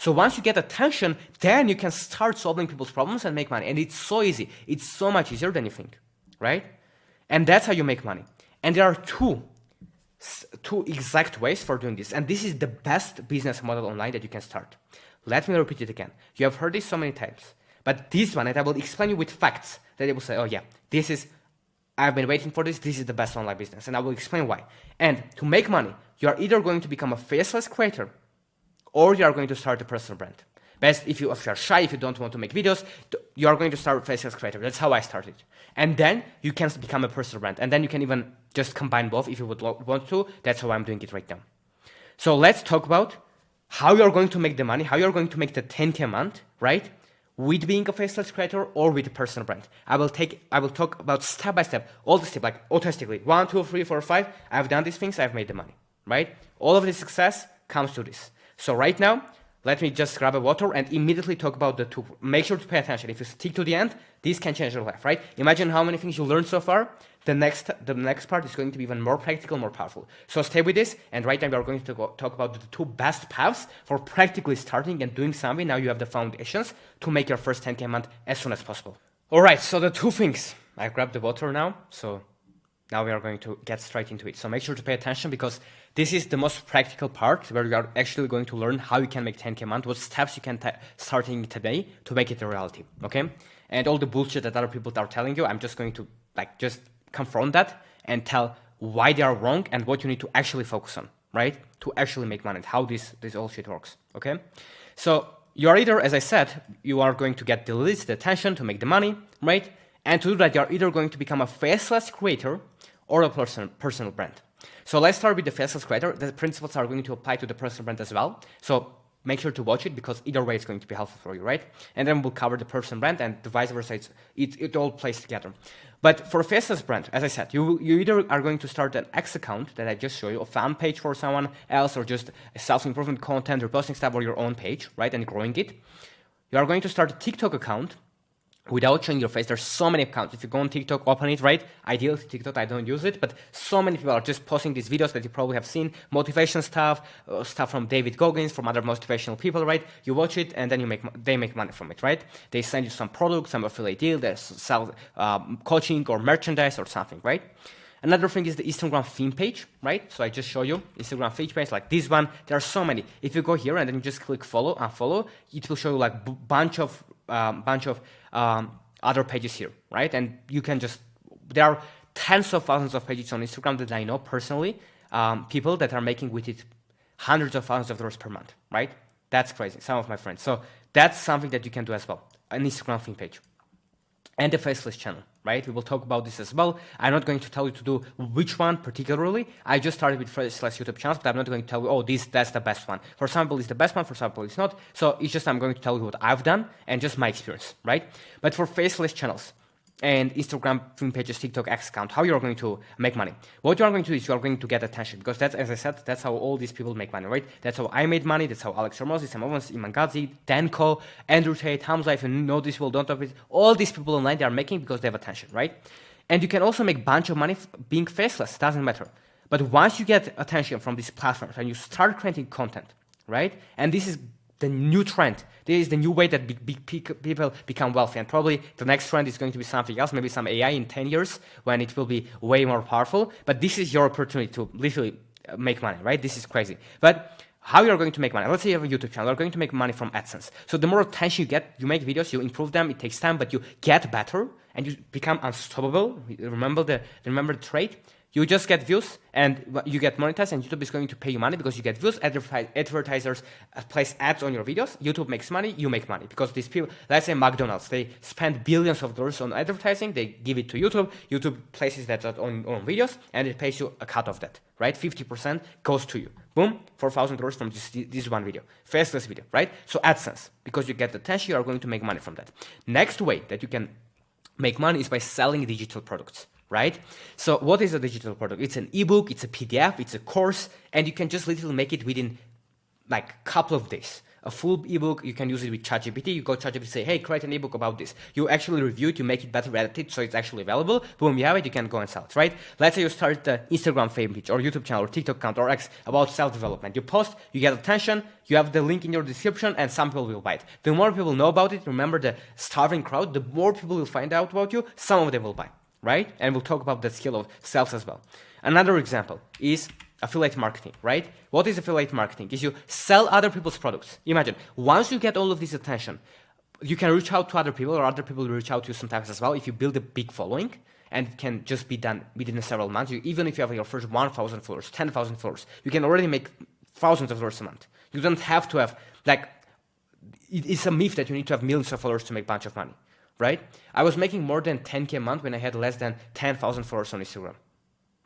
So once you get attention, then you can start solving people's problems and make money. And it's so easy. It's so much easier than you think, right? And that's how you make money. And there are two exact ways for doing this. And this is the best business model online that you can start. Let me repeat it again. You have heard this so many times. But this one, and I will explain you with facts, that they will say, oh yeah, I've been waiting for this is the best online business. And I will explain why. And to make money, you are either going to become a faceless creator or you are going to start a personal brand. Best if you are shy, if you don't want to make videos, you are going to start a faceless creator. That's how I started. And then you can become a personal brand. And then you can even just combine both if you would want to. That's how I'm doing it right now. So let's talk about how you're going to make the money, how you're going to make the 10K a month, right? With being a faceless creator or with a personal brand. I will talk about step by step, all the steps, like automatically, 1, 2, 3, 4, 5. I've done these things, I've made the money, right? All of the success comes to this. So right now, let me just grab a water and immediately talk about the two. Make sure to pay attention. If you stick to the end, this can change your life, right? Imagine how many things you learned so far. The next part is going to be even more practical, more powerful. So stay with this. And right now we are going to talk about the two best paths for practically starting and doing something. Now you have the foundations to make your first 10K a month as soon as possible. All right, so the two things. I grabbed the water now. So now we are going to get straight into it. So make sure to pay attention because this is the most practical part where you are actually going to learn how you can make 10K a month, what steps you can starting today to make it a reality, okay? And all the bullshit that other people are telling you, I'm just going to just confront that and tell why they are wrong and what you need to actually focus on, right? To actually make money, how this all shit works, okay? So you are either, as I said, you are going to get the leads, the attention to make the money, right? And to do that, you are either going to become a faceless creator or a personal brand. So let's start with the faceless creator. The principles are going to apply to the personal brand as well. So make sure to watch it because either way it's going to be helpful for you, right? And then we'll cover the personal brand and the vice versa. It all plays together. But for a faceless brand, as I said, you either are going to start an X account that I just showed you, a fan page for someone else, or just a self-improvement content or posting stuff or your own page, right? And growing it. You are going to start a TikTok account without showing your face. There's so many accounts. If you go on TikTok, open it, right? Ideally, TikTok, I don't use it, but so many people are just posting these videos that you probably have seen, motivation stuff, stuff from David Goggins, from other motivational people, right? You watch it, and then they make money from it, right? They send you some product, some affiliate deal, they sell coaching or merchandise or something, right? Another thing is the Instagram theme page, right? So I just show you Instagram feed page like this one. There are so many. If you go here and then you just click follow, unfollow, it will show you like bunch of other pages here, right? And you can there are tens of thousands of pages on Instagram that I know personally, people that are making with it hundreds of thousands of dollars per month, right? That's crazy, some of my friends. So that's something that you can do as well, an Instagram theme page. And the Faceless channel, right? We will talk about this as well. I'm not going to tell you to do which one particularly. I just started with Faceless YouTube channels, but I'm not going to tell you, oh, that's the best one. For some people, it's the best one. For some people, it's not. So it's just I'm going to tell you what I've done and just my experience, right? But for Faceless channels and Instagram theme pages, TikTok X account, how you're going to make money. What you are going to do is you are going to get attention because that's, as I said, that's how all these people make money, right? That's how I made money. That's how Alex Hormozi, Sam Owens, Iman Gadzhi, Danko, Andrew Tate, Hamza, if you know this, well, don't talk with all these people online, they are making because they have attention, right? And you can also make a bunch of money being faceless, doesn't matter. But once you get attention from these platforms and you start creating content, right? And this is the new trend. This is the new way that big people become wealthy. And probably the next trend is going to be something else, maybe some AI in 10 years when it will be way more powerful. But this is your opportunity to literally make money, right? This is crazy. But how you're going to make money? Let's say you have a YouTube channel. You're going to make money from AdSense. So the more attention you get, you make videos, you improve them. It takes time, but you get better and you become unstoppable. Remember the trait? You just get views and you get monetized and YouTube is going to pay you money because you get views. Advertisers place ads on your videos. YouTube makes money, you make money. Because these people, let's say McDonald's, they spend billions of dollars on advertising. They give it to YouTube. YouTube places that on videos and it pays you a cut of that, right? 50% goes to you. Boom, $4,000 from this one video. Faceless video, right? So AdSense, because you get attention, you are going to make money from that. Next way that you can make money is by selling digital products. Right? So what is a digital product? It's an ebook, it's a PDF, it's a course, and you can just literally make it within like a couple of days. a full ebook. You can use it with ChatGPT. You go to ChatGPT, say, hey, create an ebook about this. You actually review it, you make it better edited, so it's actually available. Boom, you have it, you can go and sell it, right? Let's say you start the Instagram fan page or YouTube channel or TikTok account or X about self-development. You post, you get attention, you have the link in your description, and some people will buy it. The more people know about it, remember the starving crowd, the more people will find out about you, some of them will buy, right? And we'll talk about the skill of sales as well. Another example is affiliate marketing, right? What is affiliate marketing? Is you sell other people's products. Imagine, once you get all of this attention, you can reach out to other people or other people will reach out to you sometimes as well if you build a big following, and it can just be done within several months. Even if you have your first 1,000 followers, 10,000 followers, you can already make thousands of dollars a month. You don't have to have, it's a myth that you need to have millions of followers to make a bunch of money, right? I was making more than 10K a month when I had less than 10,000 followers on Instagram,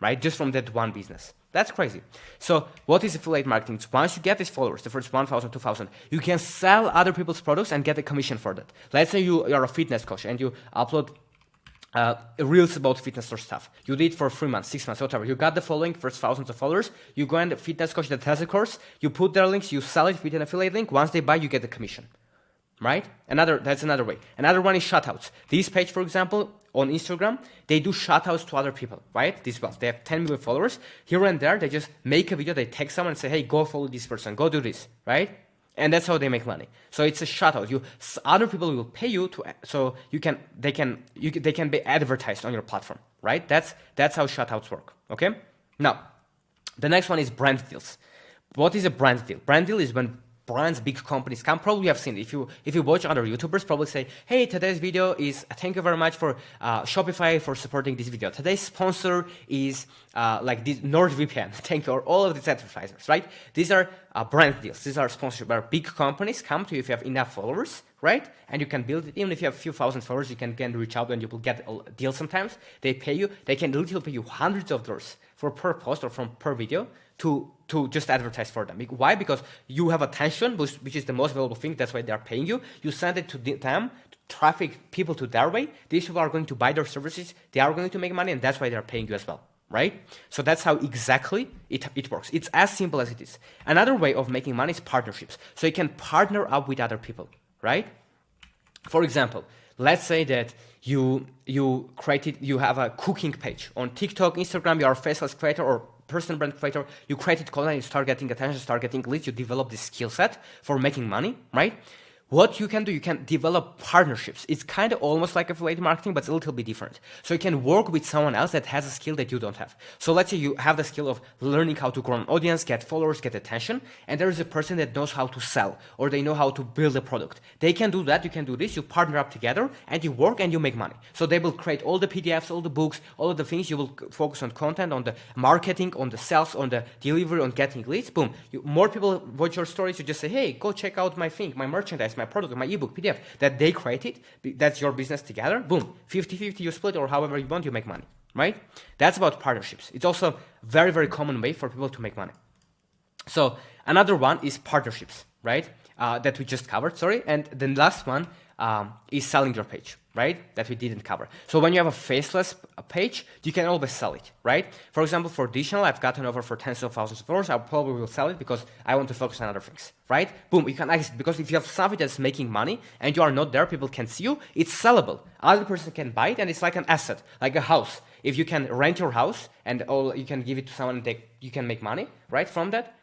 right? Just from that one business. That's crazy. So what is affiliate marketing? So once you get these followers, the first 1,000, 2,000, you can sell other people's products and get a commission for that. Let's say you are a fitness coach and you upload reels about fitness or stuff. You did it for 3 months, 6 months, whatever. You got the following, first thousands of followers. You go and the fitness coach that has a course, you put their links, you sell it with an affiliate link. Once they buy, you get the commission, right? That's another way. Another one is shoutouts. This page, for example, on Instagram, they do shoutouts to other people, right? These ones, they have 10 million followers. Here and there, they just make a video, they tag someone and say, hey, go follow this person, go do this, right? And that's how they make money. So it's a shoutout. Other people will pay you they can be advertised on your platform, right? That's how shoutouts work. Okay. Now, the next one is brand deals. What is a brand deal? Brand deal is when brands, big companies come. Probably you have seen it. If you watch other YouTubers, probably say, hey, today's video is thank you very much for Shopify for supporting this video. Today's sponsor is this NordVPN. Thank you, or all of these advertisers, right? These are brand deals. These are sponsorship where big companies come to you if you have enough followers, right? And you can build it. Even if you have a few thousand followers, you can reach out and you will get a deal sometimes. They pay you. They can literally pay you hundreds of dollars for per post or per video to just advertise for them. Why? Because you have attention, which is the most valuable thing. That's why they are paying you. You send it to them, to traffic people to their way. These people are going to buy their services. They are going to make money, and that's why they are paying you as well, right? So that's how exactly it works. It's as simple as it is. Another way of making money is partnerships. So you can partner up with other people, right? For example, let's say that you have a cooking page on TikTok, Instagram. You are a faceless creator or personal brand creator. You created content, you start getting attention, start getting leads. You develop this skill set for making money, right? What you can do, you can develop partnerships. It's kind of almost like affiliate marketing, but it's a little bit different. So you can work with someone else that has a skill that you don't have. So let's say you have the skill of learning how to grow an audience, get followers, get attention, and there is a person that knows how to sell, or they know how to build a product. They can do that, you can do this, you partner up together, and you work and you make money. So they will create all the PDFs, all the books, all of the things. You will focus on content, on the marketing, on the sales, on the delivery, on getting leads. Boom. More people watch your stories, you just say, hey, go check out my thing, my merchandise, my product, my ebook, PDF that they created. That's your business together. Boom, 50-50 you split, or however you want, you make money, right? That's about partnerships. It's also a very, very common way for people to make money. So another one is partnerships, right? That we just covered, sorry. And the last one is selling your page, right? That we didn't cover. So when you have a faceless page, you can always sell it, right? For example, for this channel, I've gotten over for tens of thousands of followers. I probably will sell it because I want to focus on other things, right? Boom, you can exit, because if you have something that's making money and you are not there, people can see you, it's sellable. Other person can buy it, and it's like an asset, like a house. If you can rent your house and you can give it to someone and you can make money, right, from that,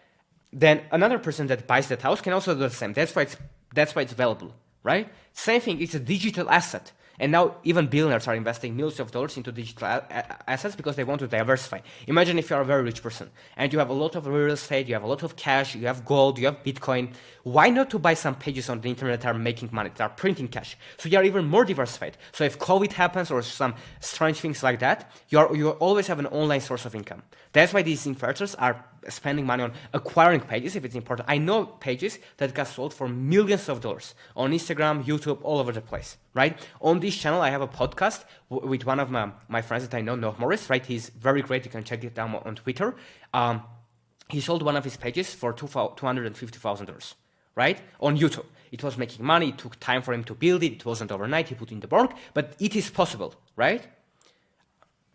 then another person that buys that house can also do the same. That's why it's valuable, right? Same thing, it's a digital asset. And now even billionaires are investing millions of dollars into digital assets because they want to diversify. Imagine if you are a very rich person and you have a lot of real estate, you have a lot of cash, you have gold, you have Bitcoin. Why not to buy some pages on the internet that are making money, that are printing cash? So you are even more diversified. So if COVID happens or some strange things like that, you always have an online source of income. That's why these influencers are spending money on acquiring pages if it's important. I know pages that got sold for millions of dollars on Instagram, YouTube, all over the place, right? On this channel, I have a podcast with one of my friends that I know, Hormozi, right? He's very great. You can check it out on Twitter. He sold one of his pages for $250,000, right? On YouTube. It was making money. It took time for him to build it. It wasn't overnight. He put in the work, but it is possible, right?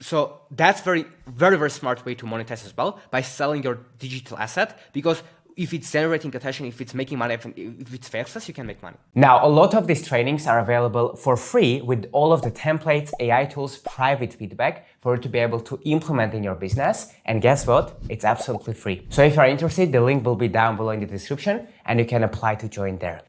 So that's very, very, very smart way to monetize as well, by selling your digital asset, because if it's generating attention, if it's making money, if it's faceless, you can make money. Now, a lot of these trainings are available for free with all of the templates, AI tools, private feedback for you to be able to implement in your business. And guess what? It's absolutely free. So if you're interested, the link will be down below in the description and you can apply to join there.